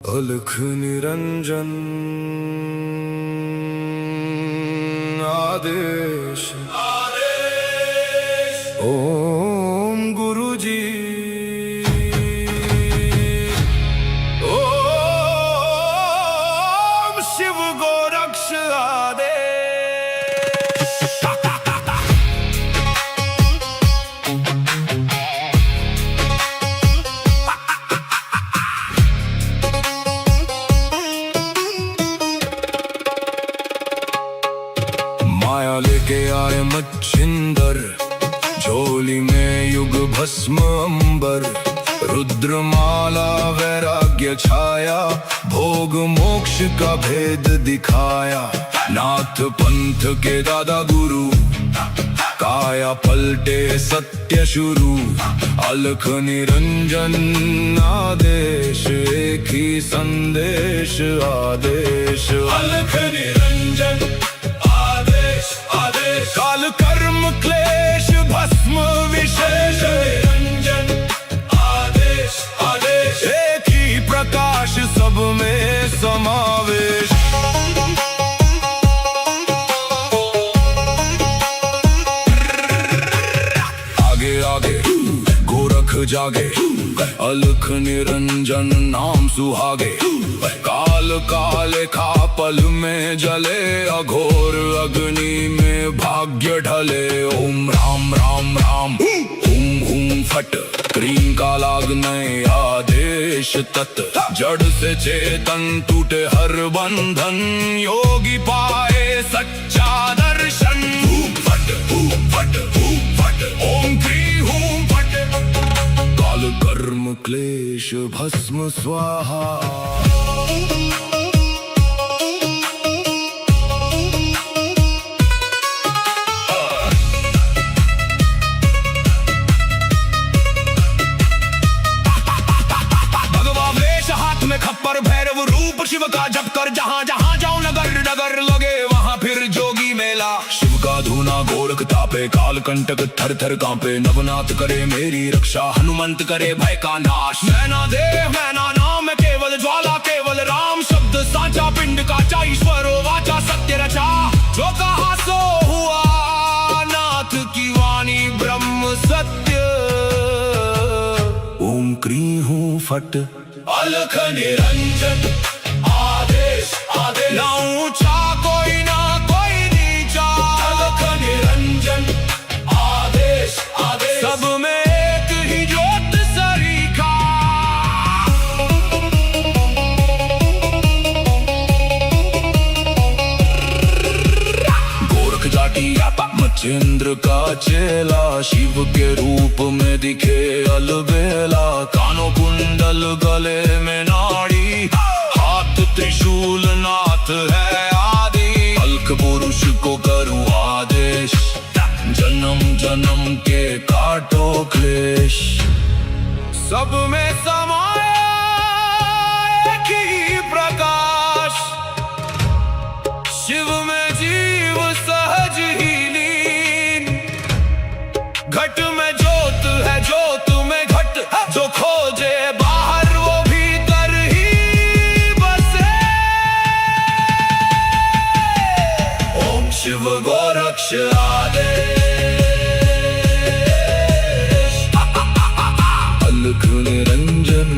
अलख निरंजन आदेश ओम गुरुजी ओम शिव गोरक्ष आदेश। माया लेके आए मच्छिंदर, झोली में युग भस्म अंबर। रुद्रमाला वैराग्य छाया, भोग मोक्ष का भेद दिखाया। नाथ पंथ के दादा गुरु, काया पलटे सत्य शुरू। अलख निरंजन आदेश, एक ही संदेश आदेश। अलख निरंजन काल कर्म क्लेश भस्म विशेष। निरंजन आदेश आदेश, एक ही प्रकाश सब में समावेश। आगे आगे गोरख जागे, अलख निरंजन नाम सुहागे। काल काले खा पल में जले, अघोर अग्नि में भाग्य ढले। ओम राम राम राम हुम हुम फट, क्रीम का लागने आदेश तत्। जड़ से चेतन टूटे हर बंधन, योगी पाए सच्चा दर्शन। हुम फट ओम क्री हुम फट, काल कर्म क्लेश भस्म स्वाहा। खप्पर भैरव रूप शिव का जप कर, जहाँ जहाँ जाऊं नगर नगर लगे वहाँ फिर जोगी मेला। शिव का धूना गोरख तापे, काल कंटक थर थर कांपे। नवनाथ करे मेरी रक्षा, हनुमंत करे भय का नाश। मैना देह मैना नाम केवल ज्वाला, केवल राम शब्द साचा। पिंड काचा ईश्वरो वाचा, सत्य रचा। जो कहा सो हुआ, नाथ की वाणी ब्रह्म सत्य। ओम क्री हूँ फट, अलख निरंजन आदेश आदेश। ना ऊंचा कोई ना कोई नीचा, अलख निरंजन आदेश आदेश। सब में एक ही ज्योत सरीखा। गोरख जाटी मच्छिंद्र का चेला, शिव के रूप में दिखे अलबेला। कानों कुंडल गले में नाड़ी, हाथ त्रिशूल नाथ है आदि। अलख पुरुष को करूं आदेश, जन्म जन्म के काटो क्लेश। सब में समाया एक ही प्रकाश, शिव में जीव सहज ही लीन। घट में ज्योत है, ज्योत में घट। जो खोजे बाहर वो भीतर ही बसे। ओम शिव गोरक्ष आदेश। अलख निरंजन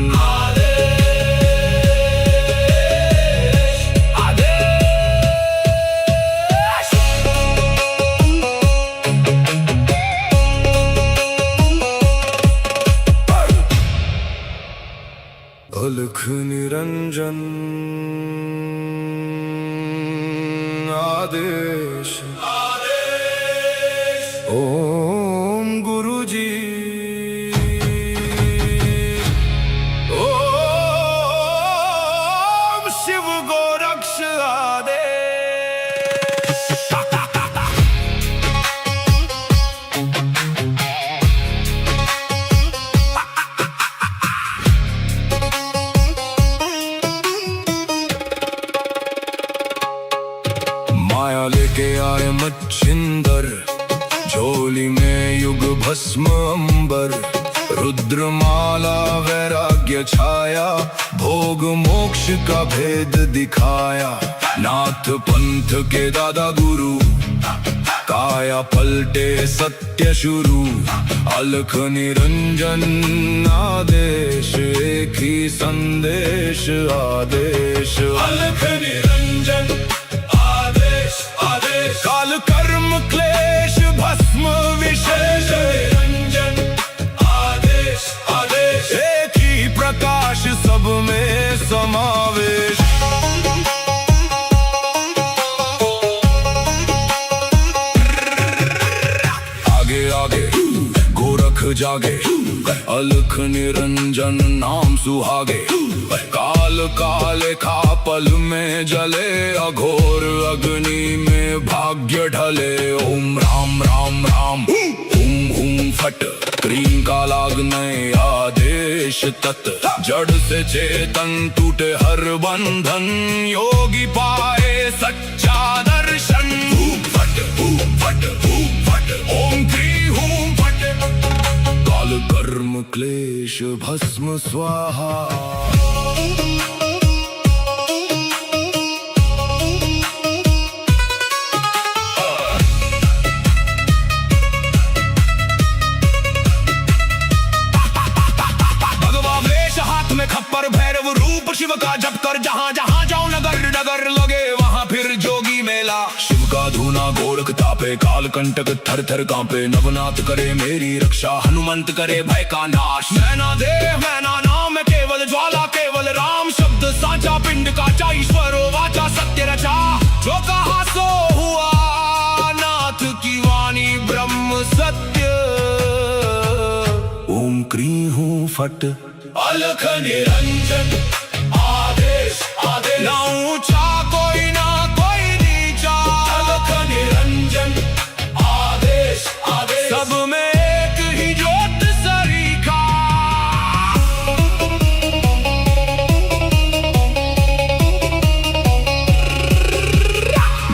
अलख निरंजन आदेश ओम गुरुजी ओम शिव गोरक्ष आदेश। माया लेके आए मच्छिंदर, झोली में युग भस्म अंबर। रुद्रमाला वैराग्य वैराग्य छाया, भोग मोक्ष का भेद दिखाया। नाथ पंथ के दादा गुरु, काया पलटे सत्य शुरू। अलख निरंजन आदेश, एक ही संदेश आदेश। अलख निरंजन आदेश आदेश, काल कर्म क्लेश भस्म विशेष। निरंजन आदेश आदेश, एक ही प्रकाश सब में समावेश। आगे आगे गोरख जागे, अलख निरंजन नाम सुहागे। काल काले खा पल में जले, अघोर अग्नि में भाग्य ढले। ओम राम राम राम हुम हुम फट, क्रीम का लागने आदेश तत्। जड़ से चेतन टूटे हर बंधन, योगी पाए सच्चा दर्शन। हुम फट हुम फट हुम फट, ओम क्री हुम फट। काल कर्म क्लेश भस्म स्वाहा। खप्पर भैरव रूप शिव का जप कर, जहाँ जहाँ जाऊं नगर नगर लगे वहाँ फिर जोगी मेला। शिव का धूना गोरख तापे, काल कंटक थर थर कांपे। नवनाथ करे मेरी रक्षा, हनुमंत करे भय का नाश। मैना देह मैना नाम है केवल ज्वाला, केवल राम शब्द साचा। पिंड काचा ईश्वरो वाचा, सत्य रचा जो कहा सो हुआ। नाथ की वाणी ब्रह्म सत्य। ओम क्री हूँ फट, अलख निरंजन आदेश आदेश। ना ऊंचा कोई ना कोई नीचा, अलख निरंजन आदेश आदेश। सब में एक ही ज्योत सरीखा।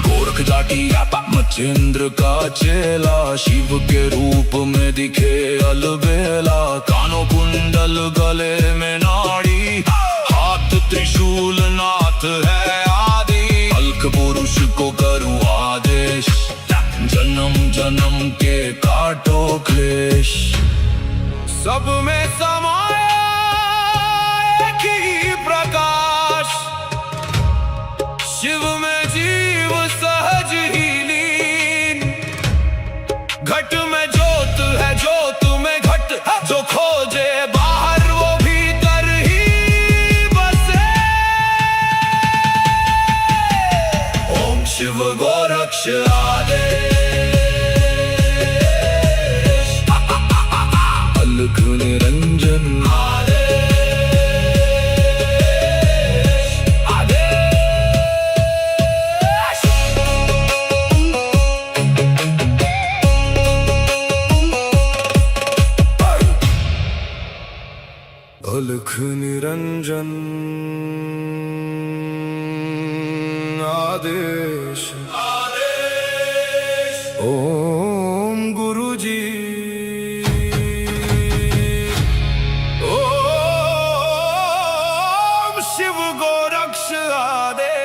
गोरख जाटी मच्छिंद्र का चेला, शिव के रूप में दिखे अलबेला। कानों कुंडल गले में नाड़ी, हाथ त्रिशूल नाथ है आदि। अलख पुरुष को करूं आदेश, जन्म जन्म के काटो क्लेश। सब में समाया एक ही प्रकाश, शिव में जीव सहज ही लीन। घट में ज्योत है, ज्योत में घट, जो खोजे बाहर वो भीतर ही बसे। ओम शिव गोरक्ष आदेश, अलख निरंजन आदेश आदेश। अलख निरंजन आदेश आदेश। ओम गुरुजी, ओम शिव गोरक्ष आदेश।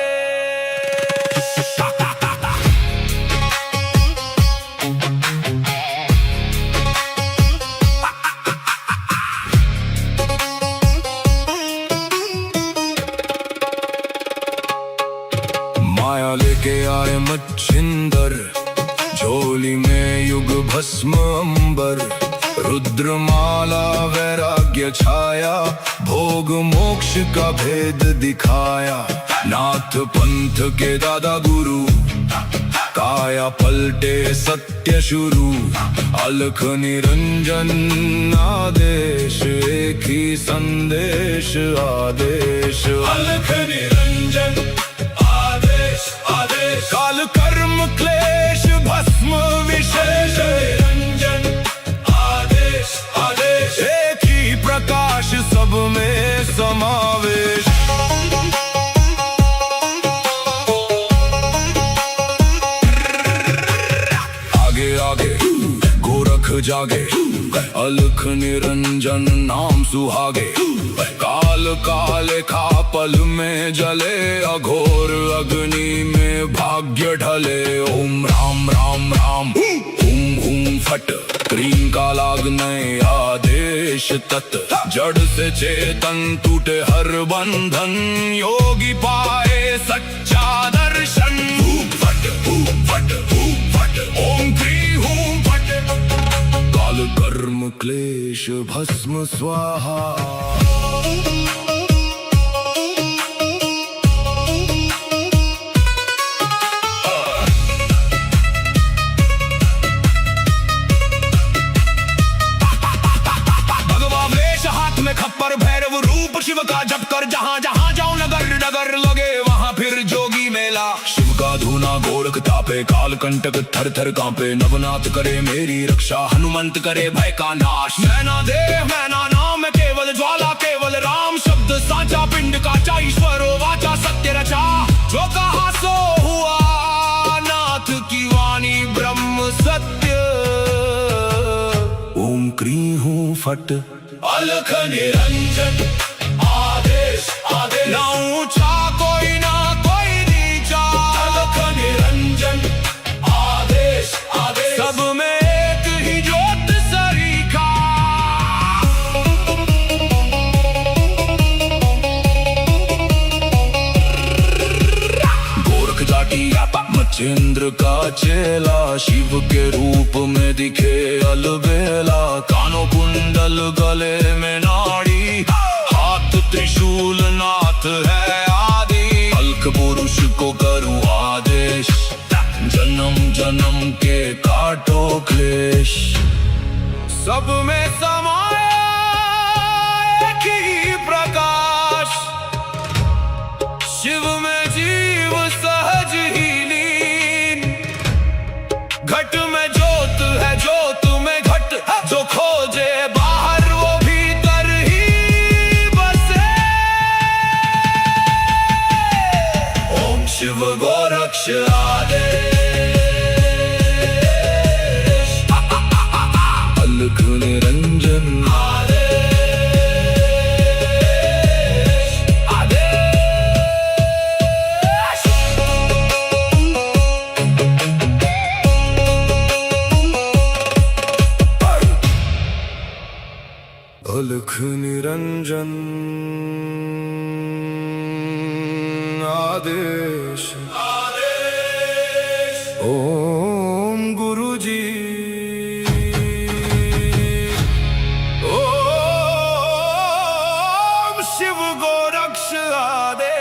माया लेके आए मच्छिंदर, झोली में युग भस्म अंबर। रुद्रमाला वैराग्य छाया, भोग मोक्ष का भेद दिखाया। नाथ पंथ के दादा गुरु, काया पलटे सत्य शुरू। अलख निरंजन आदेश, एक ही संदेश आदेश। अलख निरंजन आदेश आदेश, काल कर्म क्लेश भस्म विशेष। निरंजन आदेश आदेश, एक ही प्रकाश सब में समावेश। आगे आगे गोरख जागे, अलख निरंजन नाम सुहागे। काल काले खा पल में जले, अघोर अग्नि में भाग्य ढले। ओम राम राम राम हुम हुम फट, क्रीम का लागने आदेश तत्। जड़ से चेतन टूटे हर बंधन, योगी पाए सच्चा दर्शन। हुम फट हुम फट हुम फट, ओम क्री हुम फट। काल कर्म क्लेश भस्म स्वाहा। खप्पर भैरव रूप शिव का जप कर, जहाँ जहाँ जाऊं नगर नगर लगे वहाँ फिर जोगी मेला। शिव का धूना गोरख तापे, काल कंटक थर थर कांपे। नवनाथ करे मेरी रक्षा, हनुमंत करे भय का नाश। मैना देह मैना नाम केवल ज्वाला, केवल राम शब्द साचा। पिंड का ईश्वरो वाचा सत्य रचा, जो कहा सो हुआ। नाथ की वाणी ब्रह्म सत्य। ओम क्री हूँ फट, अलख निरंजन आदेश आदेश। ना ऊंचा कोई ना कोई नीचा, अलख निरंजन आदेश आदेश। सब में एक ही ज्योत सरीखा। गोरख जाटी मच्छिंद्र का चेला, शिव के रूप में दिखे अलबेला। कानों कुंडल गले में नाड़ी, हाथ त्रिशूल नाथ है आदि। अलख पुरुष को करूं आदेश, जन्म जन्म के काटो क्लेश। सब में समाया एक ही प्रकाश, शिव में जीव सहज ही लीन। घट में ज्योत है ज्योत में घट, जो खोजे बाहर वो भीतर ही बसे। ओम शिव गोरक्ष आदेश। अलख निरंजन आदेश आदेश। अलख निरंजन आदेश आदेश। ओम गुरु जी, ओम शिव गोरक्ष आदेश।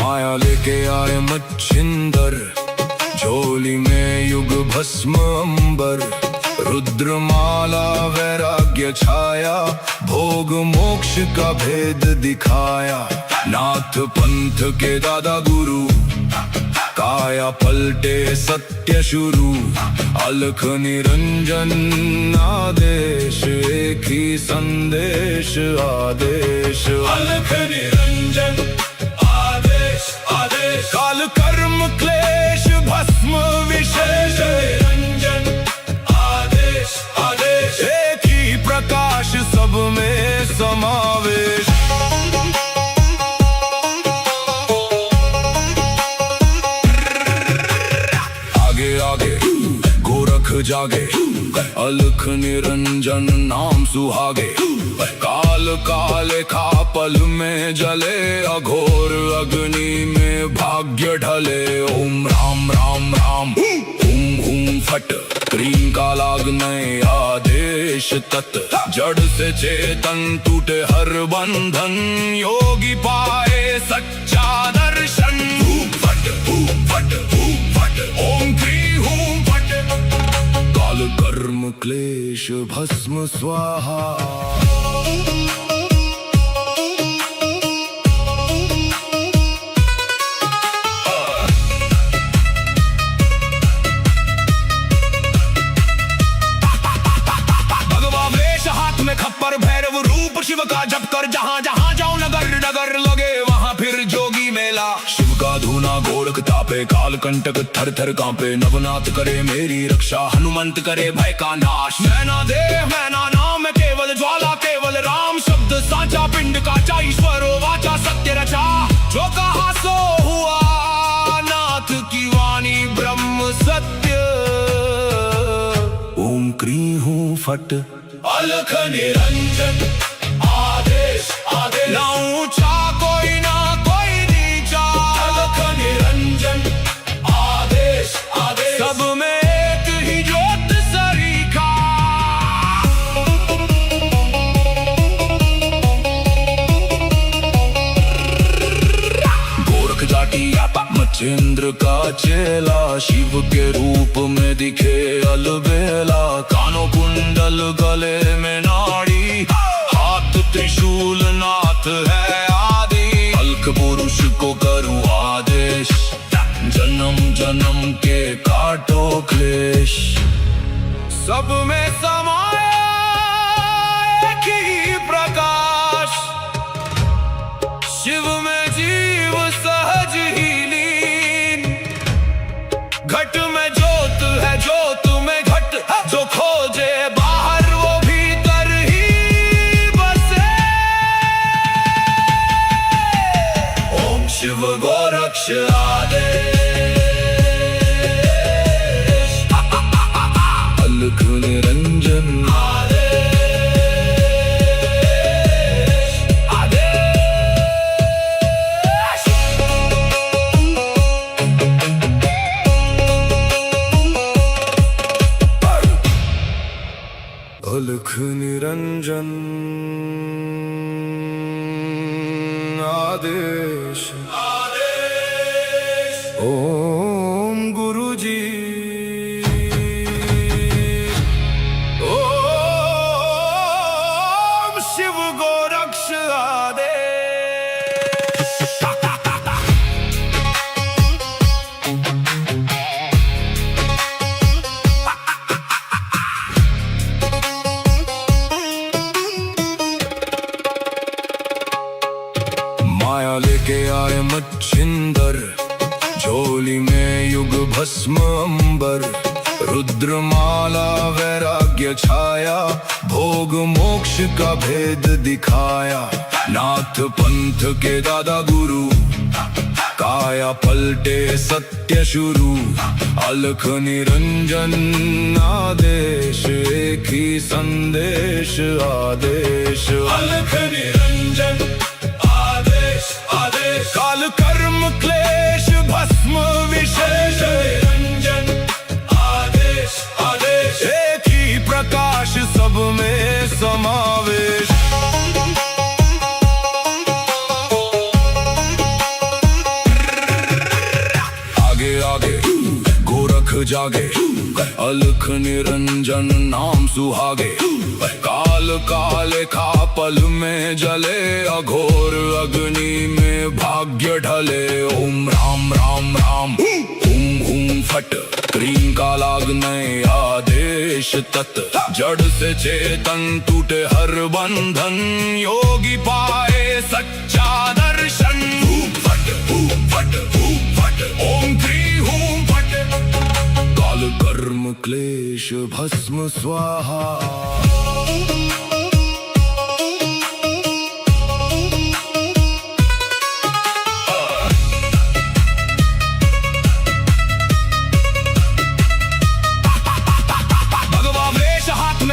माया लेके आए मच्छिंदर, झोली में युग भस्म अंबर। रुद्रमाला वैराग्य छाया, भोग मोक्ष का भेद दिखाया। नाथ पंथ के दादा गुरु, काया पलटे सत्य शुरू। अलख निरंजन आदेश, एक ही संदेश आदेश। अलख निरंजन आदेश। काल कर्म क्लेश भस्म विशेष। निरंजन आदेश आदेश। एक ही प्रकाश सब में समावेश। आगे आगे गोरख जागे, अलख निरंजन नाम सुहागे। काल काले खा पल में जले, अघोर अग्नि में भाग्य ढले। ओम राम राम राम हुम हुम फट, क्रीम का लागने आदेश तत्। जड़ से चेतन टूटे हर बंधन, योगी पाए सच्चा दर्शन। हुम फट हुम फट हुम फट, ओम क्री हुम फट। काल कर्म क्लेश भस्म स्वाहा। खप्पर भैरव रूप शिव का जप कर, जहाँ जहाँ जाऊं गोरख तापे काल कंटक थर थर कांपे नवनाथ करे मेरी रक्षा हनुमंत करे भय का नाश मैना देह मैना नाम केवल ज्वाला केवल राम शब्द साचा पिंड काचा ईश्वरो वाचा सत्य रचा जो कहा सो हुआ नाथ की वाणी ब्रह्म सत्य ओम क्री हूँ फट अलख निरंजन आदेश आदेश ना ऊंचा कोई ना कोई नीचा अलख निरंजन आदेश आदेश सब में एक ही ज्योत सरीखा गोरख जाटी मचेंद्र का चेला शिव के रूप में दिखे अलबेला कानों कुंडल गले में नाड़ी हाथ त्रिशूल नाथ है आदि अलख पुरुष को करूँ आदेश जन्म जन्म के काटो क्लेश सब में समाए एक ही प्रकाश शिव में जीव सहज ही लीन घट में ज्योत है ज्योत में घट जो खोजे बाहर वो भीतर ही बसे ओम शिव गोरक्ष आदेश अलख निरंजन अलख निरंजन आदेश आदेश ओम गुरु जी ओम शिव गोरक्ष आदेश माया लेके आए मच्छिंदर झोली में युग भस्म अंबर रुद्रमाला वैराग्य छाया भोग मोक्ष का भेद दिखाया नाथ पंथ के दादा गुरु काया पलटे सत्य शुरू अलख निरंजन आदेश एक ही संदेश आदेश अलख निरंजन आदेश काल कर्म क्लेश भस्म विशेष निरंजन आदेश आदेश एक ही प्रकाश सब में समावेश आगे आगे गोरख जागे अलख निरंजन नाम सुहागे काल काले खा पल में जले अघोर अग्नि में भाग्य ढले ओम राम राम राम हुम हुम फट क्रीम का लागने आदेश तत् जड़ से चेतन टूटे हर बंधन योगी पाए सच्चा दर्शन फट ओम क्री हूँ फट काल कर्म क्लेश भस्म स्वाहा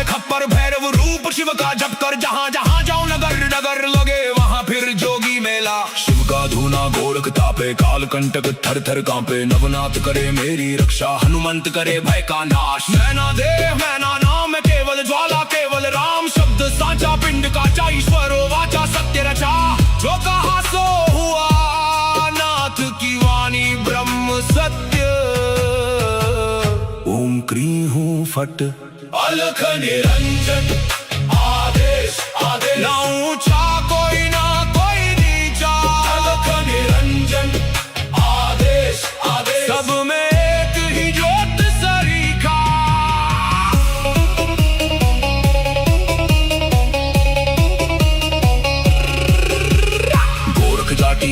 खप्पर भैरव रूप शिव का जप कर जहाँ जहाँ जाओ नगर नगर लगे वहाँ फिर जोगी मेला शिव का धूना गोरख तापे काल कंटक थर थर कांपे नवनाथ करे मेरी रक्षा हनुमंत करे भय का नाश मैना देह मैना नाम केवल ज्वाला केवल राम शब्द साचा पिंड काचा ईश्वरो वाचा सत्य रचा जो कहा सो हुआ नाथ की वाणी ब्रह्म सत्य ओम क्री हूँ फट अलख निरंजन आदेश आदेश ना ऊंचा कोई ना कोई नीचा अलख निरंजन आदेश आदेश सब में एक ही ज्योत सरीखा गोरख जाटी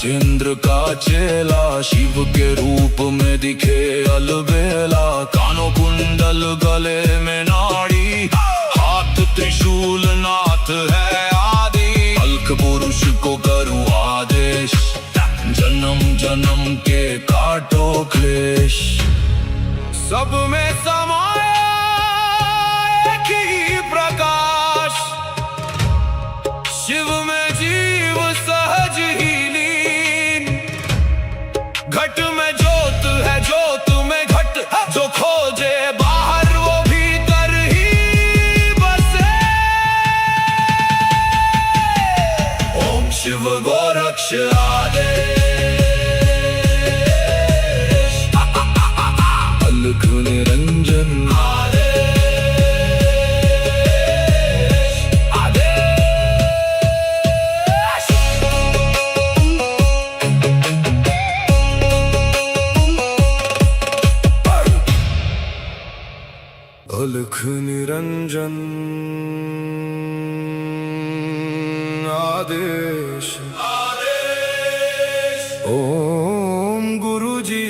मचेंद्र का चेला, शिव के रूप में दिखे अलबेला। कानों कुंडल गले में नाड़ी, हाथ त्रिशूल नाथ है आदि। अलख पुरुष को करूँ आदेश, जन्म जन्म के काटो क्लेश। सब में समाया एक ही प्रकाश, शिव में जीव सहज ही लीन। घट में ज्योत है, ज्योत में घट, जो खोजे बाहर वो भीतर ही बसे। ओम शिव गोरक्ष आदेश, अलख निरंजन आदेश, आदेश। अलख निरंजन आदेश, आदेश। ओम गुरुजी,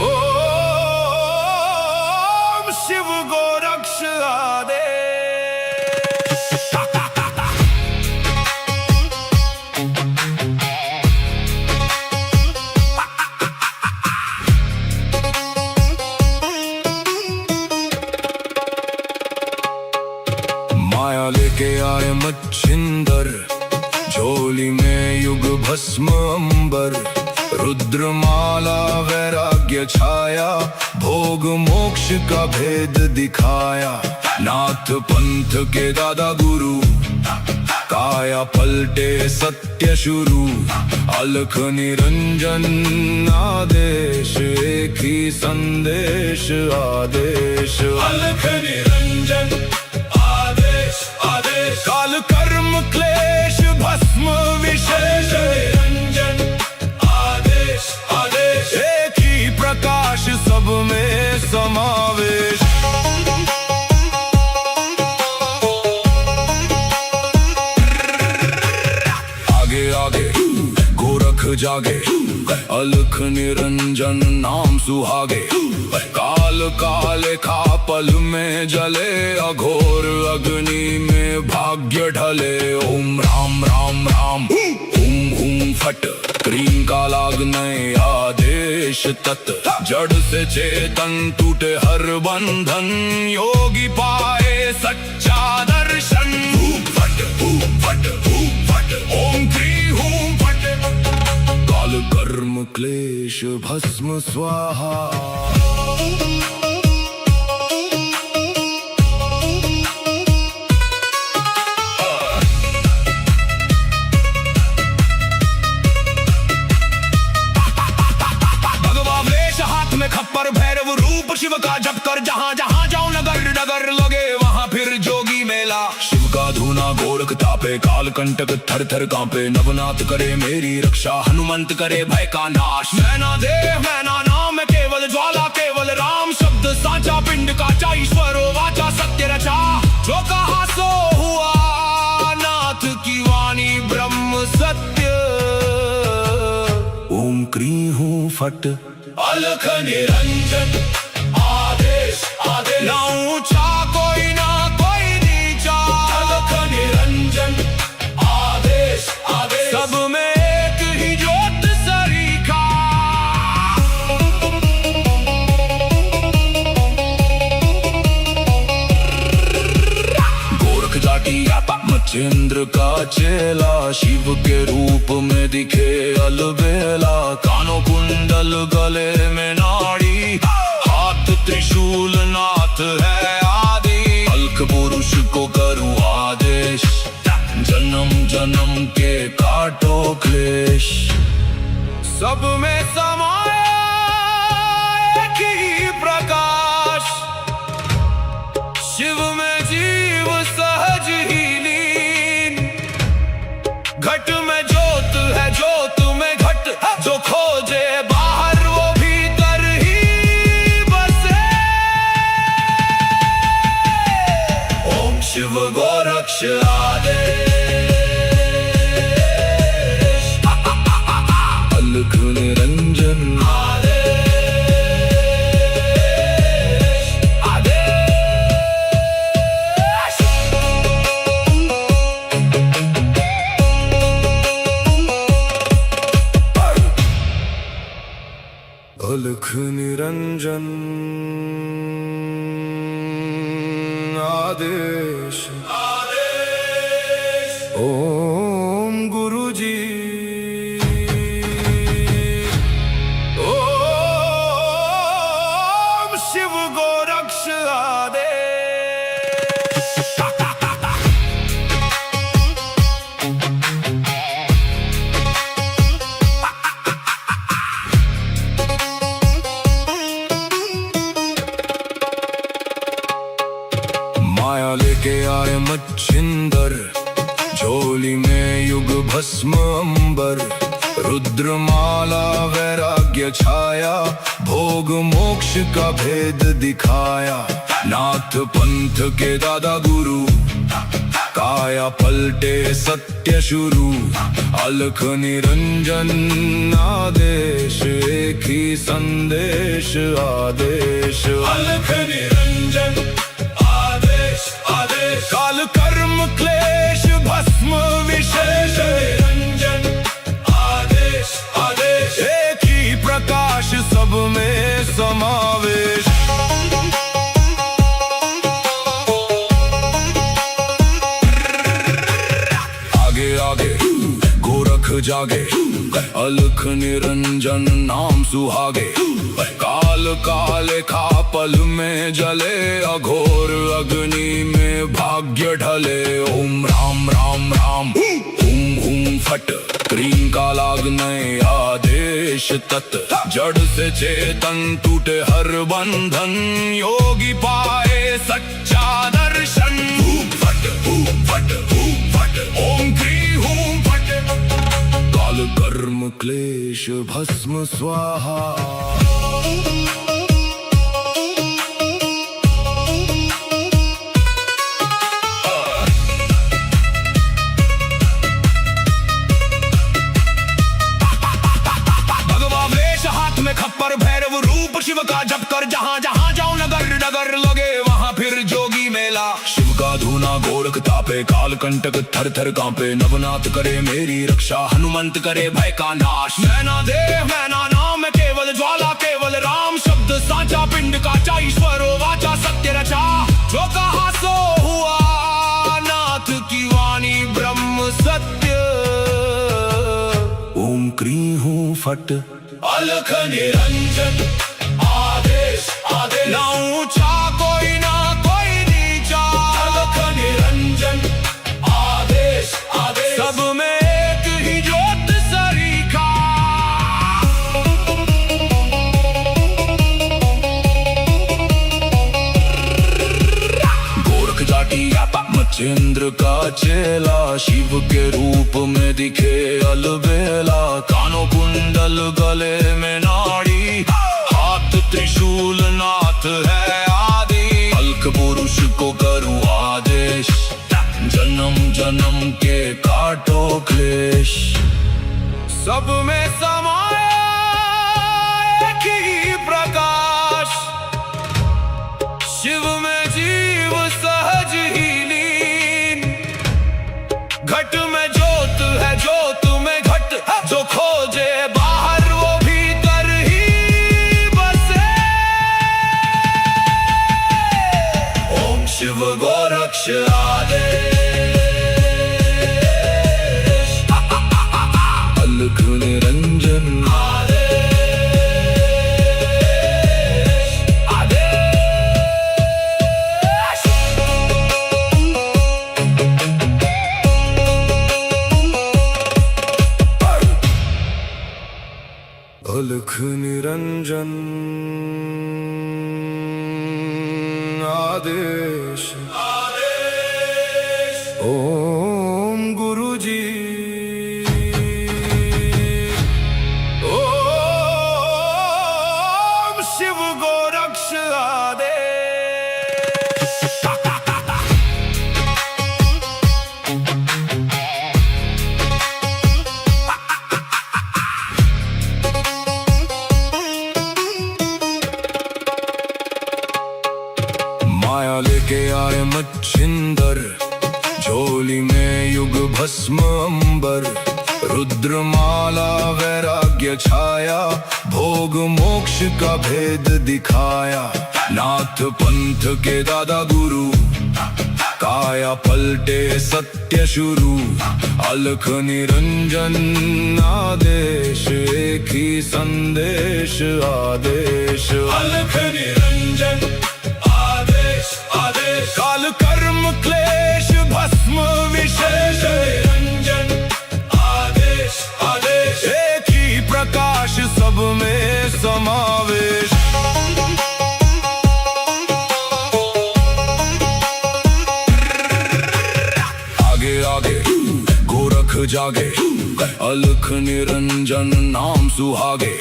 ओम शिव गोरक्ष आदेश। माया लेके आए मच्छिंदर, झोली में युग भस्म अंबर। रुद्रमाला वैराग्य छाया, भोग मोक्ष का भेद दिखाया। नाथ पंथ के दादा गुरु, काया पलटे सत्य शुरू। अलख निरंजन आदेश, एक ही संदेश आदेश। अलख निरंजन आदेश, आदेश। काल कर्म क्लेश भस्म विशेष, निरंजन आदेश, आदेश। एक ही प्रकाश, सब में समावेश। आगे आगे गोरख जागे, अलख निरंजन नाम सुहागे। काल काले खा पल में जले, अघोर अग्नि में भाग्य ढले। ओम राम राम राम, हुम हुम फट, क्रीम का लागने आदेश तत्। जड़ से चेतन टूटे हर बंधन, योगी पाए सच्चा दर्शन। फट फट फट, ओम क्री हूं फट। काल कर्म क्लेश भस्म स्वाहा। खप्पर भैरव रूप शिव का जप कर, जहाँ जहाँ जाऊं नगर नगर लगे वहाँ फिर जोगी मेला। शिव का धूना गोरख तापे, काल कंटक थर थर कांपे। नवनाथ करे मेरी रक्षा, हनुमंत करे भय का नाश। मैना देव मैना नाम केवल ज्वाला, केवल राम शब्द साचा। पिंड का ईश्वर वाचा, सत्य रचा। जो कहा सो हुआ, नाथ की वाणी ब्रह्म सत्य। ओम क्री हूं फट, अलख निरंजन आदेश, आदेश। ना ऊंचा कोई ना कोई नीचा, अलख निरंजन आदेश, आदेश। सब में एक ही ज्योत सरीखा। गोरख जाटी मचेंद्र का चेला, शिव के रूप में दिखे अलबेला। कानों कुंडल गले में नाड़ी, हाथ त्रिशूल नाथ है आदि। अलख पुरुष को करूँ आदेश, जन्म जन्म के काटो क्लेश। सब में समाया एक ही प्रकाश, शिव में जीव सहज ही लीन। घट में ज्योत है, ज्योत में घट, जो खोजे बाहर वो भीतर ही बसे। ओम शिव गोरक्ष आदेश। अलख निरंजन आदेश ओम गुरुजी ओम शिव गोरक्ष आदेश। माया लेके आए मच्छिंदर, झोली में युग भस्म अंबर, रुद्रमाला वैराग्य छाया, भोग मोक्ष का भेद दिखाया। नाथ पंथ के दादा गुरु, काया पलटे सत्य शुरू, अलख निरंजन आदेश, एक ही संदेश आदेश। अलख निरंजन काल कर्म क्लेश भस्म विशेष, निरंजन आदेश आदेश, एक ही प्रकाश सब में समावेश। आगे आगे गोरख जागे, अलख निरंजन नाम सुहागे, काल काले खा पल में जले, अघोर अग्नि में भाग्य ढले। ओम राम राम राम हुम हुम फट, क्रीम का लागने आदेश तत्, जड़ से चेतन टूटे हर बंधन, योगी पाए सच्चा दर्शन। हुम फट ओम क्री हुम फट, काल कर्म क्लेश भस्म स्वाहा। खप्पर भैरव रूप शिव का जप कर, जहाँ जहाँ जाओ नगर नगर लगे वहाँ फिर जोगी मेला। शिव का धूना गोरख तापे, काल कंटक थर थर कांपे, नवनाथ करे मेरी रक्षा, हनुमंत करे भय का नाश। मैना देह मैना नाम केवल ज्वाला, केवल राम शब्द साचा, पिंड काचा ईश्वरो वाचा, सत्य रचा। जो कहा सो हुआ, नाथ की वाणी ब्रह्म सत्य। ओम क्री हूँ फट, अलख निरंजन आदेश आदेश, ना ऊंचा कोई ना कोई नीचा, अलख निरंजन आदेश आदेश, सब में एक ही ज्योत सरीखा। गोरख जाटी मच्छिंद्र का चेला, शिव के रूप में दिखे अलबेला। कानों कुंडल गले में नाड़ी, हाथ त्रिशूल नाथ है आदि, अलख पुरुष को करूं आदेश, जन्म जन्म के काटो क्लेश। सब में समाया एक ही प्रकाश, शिव में जीव सहज ही लीन। घट में ज्योत है ज्योत में घट, जो खोजे बाहर वो भीतर ही बसे। ओम शिव गोरक्ष आदेश, अलख निरंजन अलख निरंजन आदेश ओम गुरुजी ओम शिव गोरक्ष आदेश। माया लेके आए मच्छिंदर, झोली में युग भस्म अंबर, रुद्रमाला वैराग्य छाया, भोग मोक्ष का भेद दिखाया। नाथ पंथ के दादा गुरु, काया पलटे सत्य शुरू। अलख निरंजन आदेश, एक ही संदेश आदेश। अलख निरंजन आदेश आदेश, काल कर्म क्लेश भस्म विशेष। निरंजन आदेश आदेश, एक ही प्रकाश सब में समावेश। आगे आगे गोरख जागे, अलख निरंजन नाम सुहागे।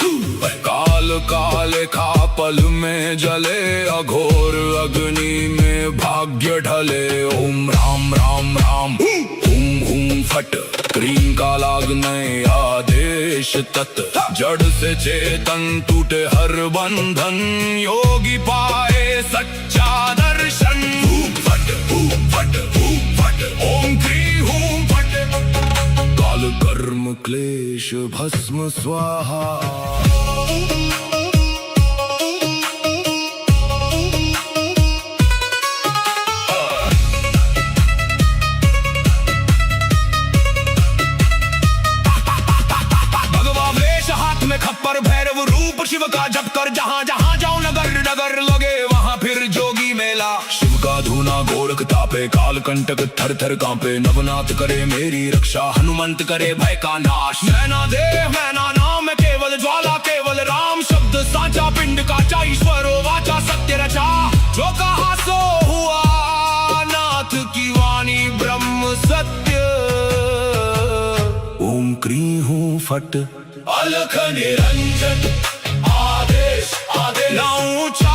काल काले खा पल में जले, अघोर अग्नि में भाग्य ढले। ओम राम राम राम, हुम हुम फट, क्रीम का लागने आदेश तत्। जड़ से चेतन टूटे हर बंधन, योगी पाए सच्चा दर्शन। फट फट फट, ओम क्री हूं फट, काल कर्म क्लेश भस्म स्वाहा। खप्पर भैरव रूप शिव का जप कर, जहाँ जहाँ जाऊं नगर नगर लगे वहाँ फिर जोगी मेला। शिव का धूना गोरख तापे, काल कंटक थर थर कांपे। नवनाथ करे मेरी रक्षा, हनुमंत करे भय का नाश। मैना देह मैना नाम है केवल ज्वाला, केवल राम शब्द साचा। पिंड का ईश्वरो वाचा, सत्य रचा जो कहा सो हुआ। नाथ की वाणी ब्रह्म सत्य, ओम क्री हूं फट, अलख निरंजन आदेश आदेश। ना ऊंचा